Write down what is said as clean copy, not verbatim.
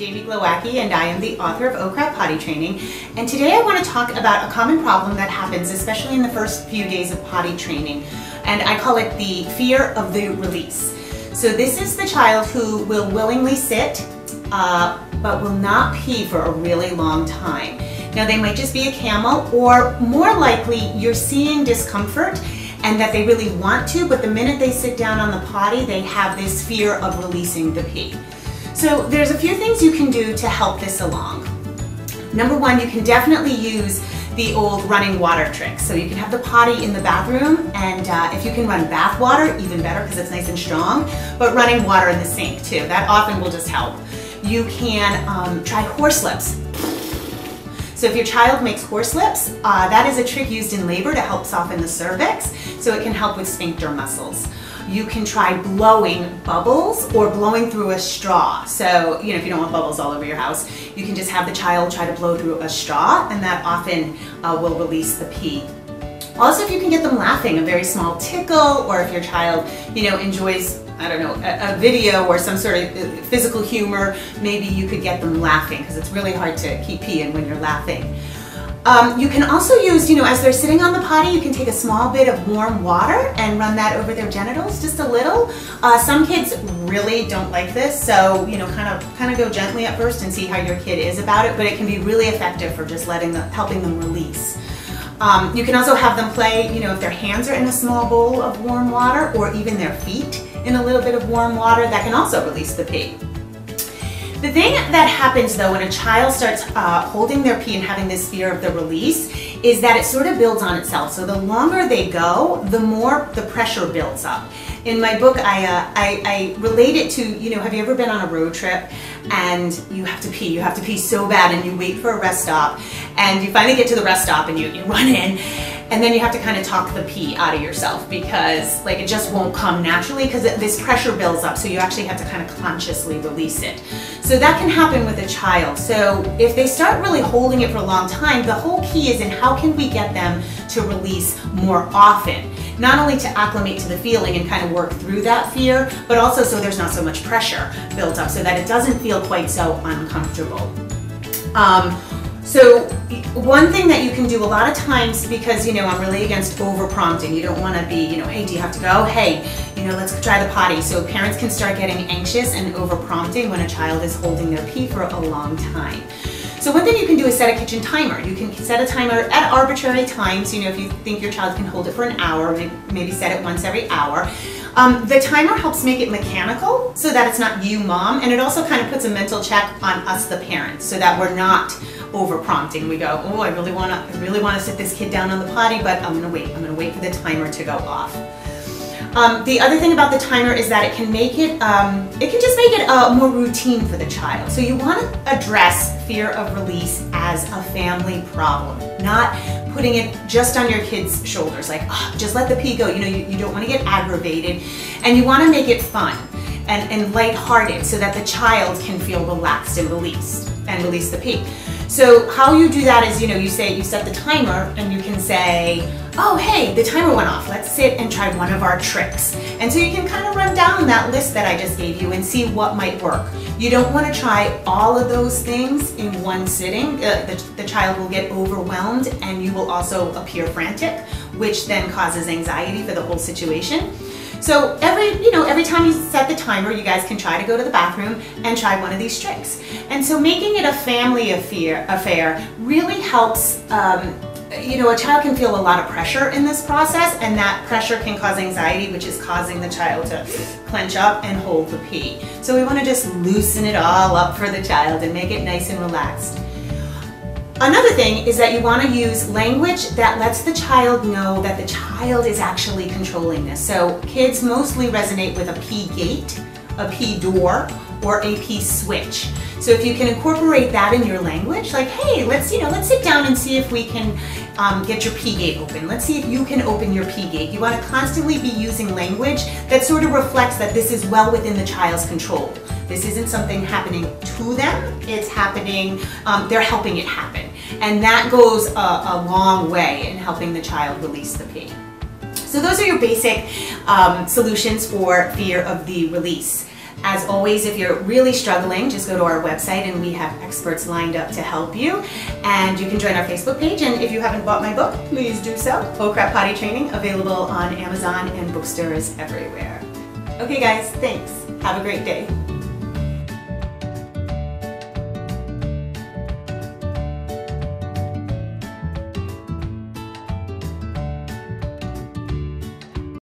Jamie Glowacki, and I am the author of OCRAP Potty Training. And today I want to talk about a common problem that happens, especially in the first few days of potty training. And I call it the fear of the release. So this is the child who will willingly sit, but will not pee for a really long time. Now they might just be a camel, or more likely you're seeing discomfort and that they really want to, but the minute they sit down on the potty, they have this fear of releasing the pee. So there's a few things you can do to help this along. Number one, you can definitely use the old running water trick. So you can have the potty in the bathroom, and if you can run bath water, even better because it's nice and strong, but running water in the sink too. That often will just help. You can try horse lips. So if your child makes horse lips, that is a trick used in labor to help soften the cervix, so it can help with sphincter muscles. You can try blowing bubbles or blowing through a straw. So, if you don't want bubbles all over your house, you can just have the child try to blow through a straw, and that often will release the pee. Also, if you can get them laughing, a very small tickle, or if your child, enjoys, I don't know, a video or some sort of physical humor, maybe you could get them laughing, because it's really hard to keep peeing when you're laughing. You can also use, as they're sitting on the potty, you can take a small bit of warm water and run that over their genitals, just a little. Some kids really don't like this, so kind of go gently at first and see how your kid is about it, but it can be really effective for just helping them release. You can also have them play, if their hands are in a small bowl of warm water, or even their feet in a little bit of warm water, that can also release the pee. The thing that happens though when a child starts holding their pee and having this fear of the release is that it sort of builds on itself. So the longer they go, the more the pressure builds up. In my book, I relate it to, have you ever been on a road trip and you have to pee so bad, and you wait for a rest stop, and you finally get to the rest stop and you run in, and then you have to kind of talk the pee out of yourself because it just won't come naturally because this pressure builds up, so you actually have to kind of consciously release it. So that can happen with a child. So if they start really holding it for a long time, the whole key is in how can we get them to release more often. Not only to acclimate to the feeling and kind of work through that fear, but also so there's not so much pressure built up so that it doesn't feel quite so uncomfortable. So one thing that you can do a lot of times, because I'm really against over prompting. You don't want to be, hey, do you have to go? Hey, let's try the potty. So parents can start getting anxious and over prompting when a child is holding their pee for a long time. So one thing you can do is set a kitchen timer. You can set a timer at arbitrary times. If you think your child can hold it for an hour, maybe set it once every hour. The timer helps make it mechanical so that it's not you, mom, and it also kind of puts a mental check on us, the parents, so that we're not over prompting. We go, oh, I really want to sit this kid down on the potty, but I'm going to wait for the timer to go off. The other thing about the timer is that it can make it, just make it more routine for the child. So you want to address fear of release as a family problem, not putting it just on your kid's shoulders, like, oh, just let the pee go. You don't want to get aggravated, and you want to make it fun and lighthearted so that the child can feel relaxed and release the pee. So how you do that is, you set the timer, and you can say, oh, hey, the timer went off. Let's sit and try one of our tricks. And so you can kind of run down that list that I just gave you and see what might work. You don't want to try all of those things in one sitting. The child will get overwhelmed, and you will also appear frantic, which then causes anxiety for the whole situation. So every time you set the timer, you guys can try to go to the bathroom and try one of these tricks. And so making it a family affair really helps. A child can feel a lot of pressure in this process, and that pressure can cause anxiety, which is causing the child to clench up and hold the pee. So we want to just loosen it all up for the child and make it nice and relaxed. Another thing is that you want to use language that lets the child know that the child is actually controlling this. So kids mostly resonate with a pee gate, a pee door, or a pee switch. So if you can incorporate that in your language, like, hey, let's sit down and see if we can get your pee gate open. Let's see if you can open your pee gate. You want to constantly be using language that sort of reflects that this is well within the child's control. This isn't something happening to them, it's happening, they're helping it happen. And that goes a long way in helping the child release the pee. So those are your basic solutions for fear of the release. As always, if you're really struggling, just go to our website and we have experts lined up to help you. And you can join our Facebook page, and if you haven't bought my book, please do so. Oh Crap Potty Training, available on Amazon and bookstores everywhere. Okay guys, thanks. Have a great day.